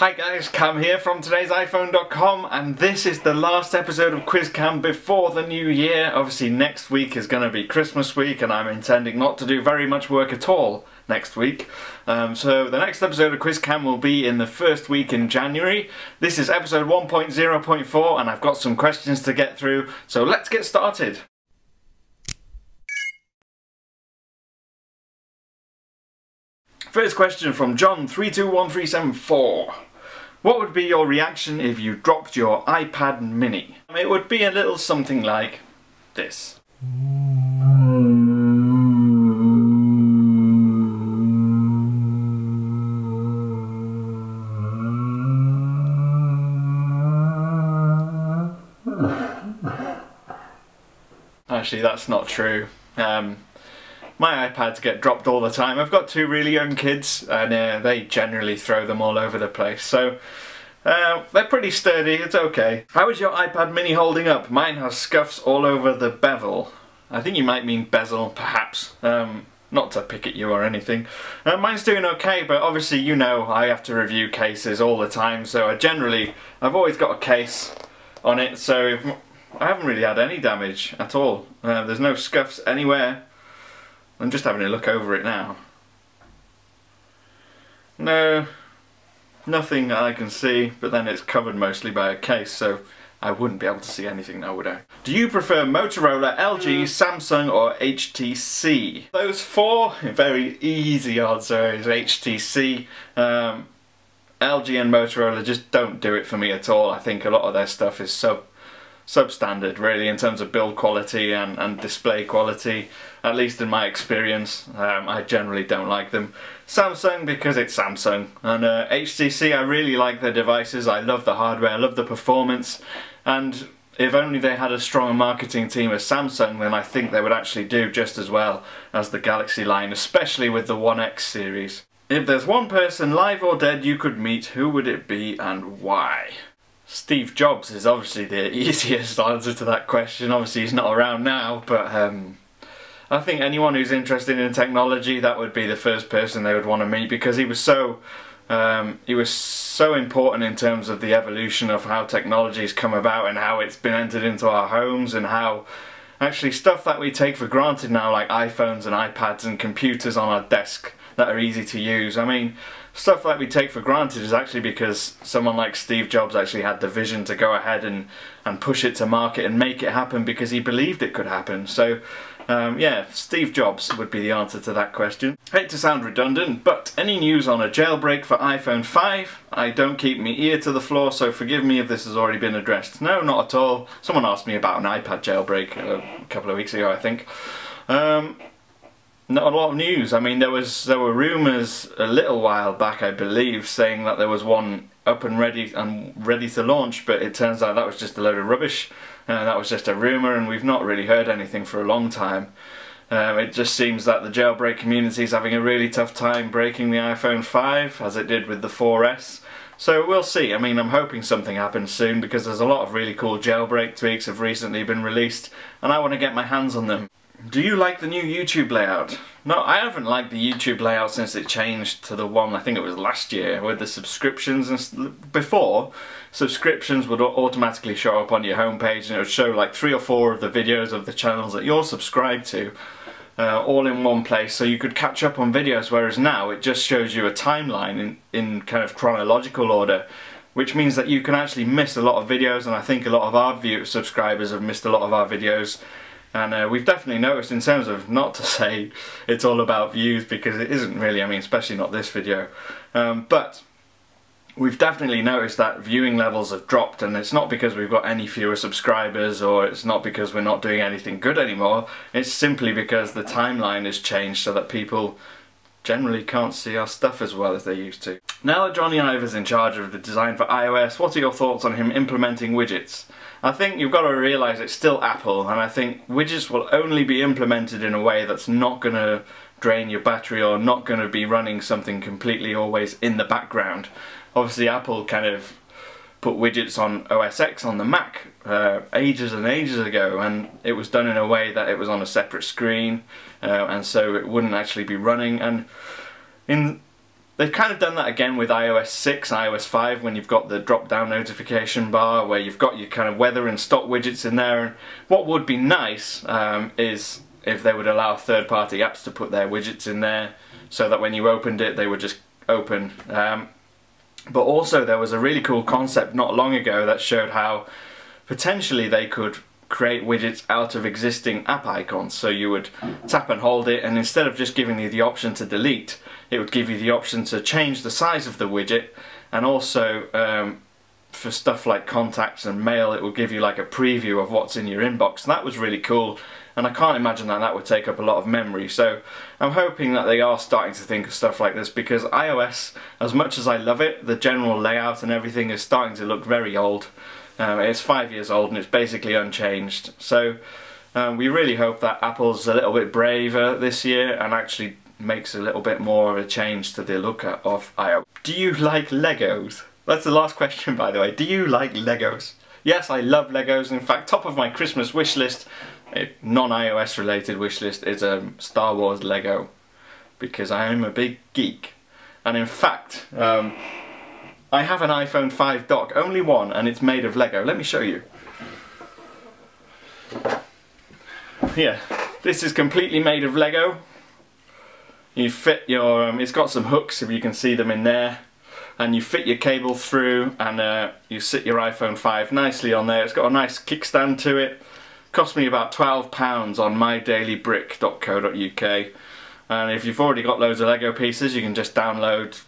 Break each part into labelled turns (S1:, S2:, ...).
S1: Hi guys, Cam here from today's iPhone.com, and this is the last episode of Quiz Cam before the new year. Obviously next week is going to be Christmas week and I'm intending not to do very much work at all next week. So the next episode of Quiz Cam will be in the first week in January. This is episode 1.0.4 and I've got some questions to get through, so let's get started. First question from John321374. What would be your reaction if you dropped your iPad mini? It would be a little something like this. Actually, that's not true. My iPads get dropped all the time. I've got two really young kids and they generally throw them all over the place. So they're pretty sturdy, it's okay. How is your iPad mini holding up? Mine has scuffs all over the bevel. I think you might mean bezel, perhaps. Not to pick at you or anything. Mine's doing okay, but obviously you know I have to review cases all the time. So I've always got a case on it. So I haven't really had any damage at all. There's no scuffs anywhere. I'm just having a look over it now. No, nothing that I can see, but then it's covered mostly by a case, so I wouldn't be able to see anything now, would I? Do you prefer Motorola, LG, Samsung or HTC? Those four, very easy answer is HTC. LG and Motorola just don't do it for me at all. I think a lot of their stuff is substandard really in terms of build quality and display quality, at least in my experience. I generally don't like them. Samsung because it's Samsung, and HTC, I really like their devices. I love the hardware, I love the performance, and if only they had a strong marketing team as Samsung, then I think they would actually do just as well as the Galaxy line, especially with the One X series. If there's one person, live or dead, you could meet, who would it be and why? Steve Jobs is obviously the easiest answer to that question. Obviously he's not around now, but I think anyone who's interested in technology, that would be the first person they would want to meet, because he was so important in terms of the evolution of how technology's come about and how it's been entered into our homes, and how actually stuff that we take for granted now, like iPhones and iPads and computers on our desk that are easy to use. I mean, stuff that we take for granted is actually because someone like Steve Jobs actually had the vision to go ahead and push it to market and make it happen because he believed it could happen. So yeah, Steve Jobs would be the answer to that question. Hate to sound redundant, but any news on a jailbreak for iPhone 5? I don't keep my ear to the floor, so forgive me if this has already been addressed. No, not at all. Someone asked me about an iPad jailbreak a couple of weeks ago, I think. Not a lot of news. I mean, there were rumours a little while back, I believe, saying that there was one up and ready to launch, but it turns out that was just a load of rubbish. That was just a rumour, and we've not really heard anything for a long time. It just seems that the jailbreak community is having a really tough time breaking the iPhone 5, as it did with the 4S. So we'll see. I mean, I'm hoping something happens soon, because there's a lot of really cool jailbreak tweaks have recently been released, and I want to get my hands on them. Do you like the new YouTube layout? No, I haven't liked the YouTube layout since it changed to the one, I think it was last year, with the subscriptions. And before, subscriptions would automatically show up on your homepage, and it would show like 3 or 4 of the videos of the channels that you're subscribed to, all in one place, so you could catch up on videos, whereas now it just shows you a timeline in kind of chronological order, which means that you can actually miss a lot of videos, and I think a lot of our subscribers have missed a lot of our videos. And we've definitely noticed, in terms of, not to say it's all about views, because it isn't really, I mean, especially not this video, but we've definitely noticed that viewing levels have dropped, and it's not because we've got any fewer subscribers, or it's not because we're not doing anything good anymore. It's simply because the timeline has changed so that people generally can't see our stuff as well as they used to. Now that Johnny Ive is in charge of the design for iOS, what are your thoughts on him implementing widgets? I think you've got to realise it's still Apple, and I think widgets will only be implemented in a way that's not going to drain your battery, or not going to be running something completely always in the background. Obviously Apple kind of put widgets on OS X on the Mac ages and ages ago, and it was done in a way that it was on a separate screen, and so it wouldn't actually be running. And They've kind of done that again with iOS 6, iOS 5, when you've got the drop-down notification bar where you've got your kind of weather and stock widgets in there. And what would be nice is if they would allow third-party apps to put their widgets in there, so that when you opened it they would just open. But also there was a really cool concept not long ago that showed how potentially they could create widgets out of existing app icons. So you would tap and hold it, and instead of just giving you the option to delete, it would give you the option to change the size of the widget, and also for stuff like contacts and mail, it will give you like a preview of what's in your inbox. And that was really cool, and I can't imagine that that would take up a lot of memory. So I'm hoping that they are starting to think of stuff like this, because iOS, as much as I love it, the general layout and everything is starting to look very old. It's 5 years old and it's basically unchanged. So we really hope that Apple's a little bit braver this year and actually makes a little bit more of a change to the look of iOS. Do you like Legos? That's the last question, by the way. Do you like Legos? Yes, I love Legos. In fact, top of my Christmas wish list, a non-iOS related wish list, is a Star Wars Lego, because I am a big geek. And in fact, I have an iPhone 5 dock, only one, and it's made of Lego. Let me show you. Here, this is completely made of Lego. You fit your, it's got some hooks if you can see them in there, and you fit your cable through, and you sit your iPhone 5 nicely on there. It's got a nice kickstand to it. Cost me about £12 on mydailybrick.co.uk, and if you've already got loads of Lego pieces, you can just download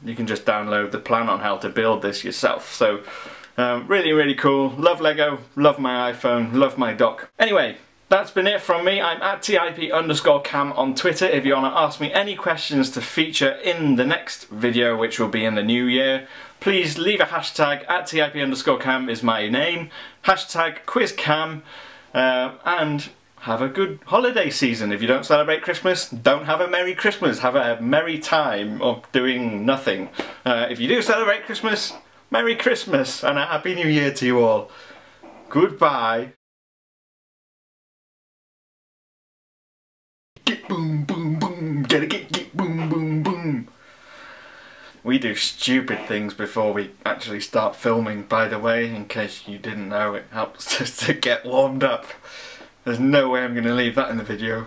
S1: the plan on how to build this yourself. So really, really cool. Love Lego, love my iPhone, love my dock. Anyway, that's been it from me. I'm at TIP_cam on Twitter if you want to ask me any questions to feature in the next video, which will be in the new year. Please leave a hashtag. At TIP_cam is my name. Hashtag QuizCam, and have a good holiday season. If you don't celebrate Christmas, don't have a Merry Christmas. Have a merry time of doing nothing. If you do celebrate Christmas, Merry Christmas and a Happy New Year to you all. Goodbye. Get boom boom boom. Get boom boom boom. We do stupid things before we actually start filming, by the way, in case you didn't know. It helps us to get warmed up. There's no way I'm going to leave that in the video.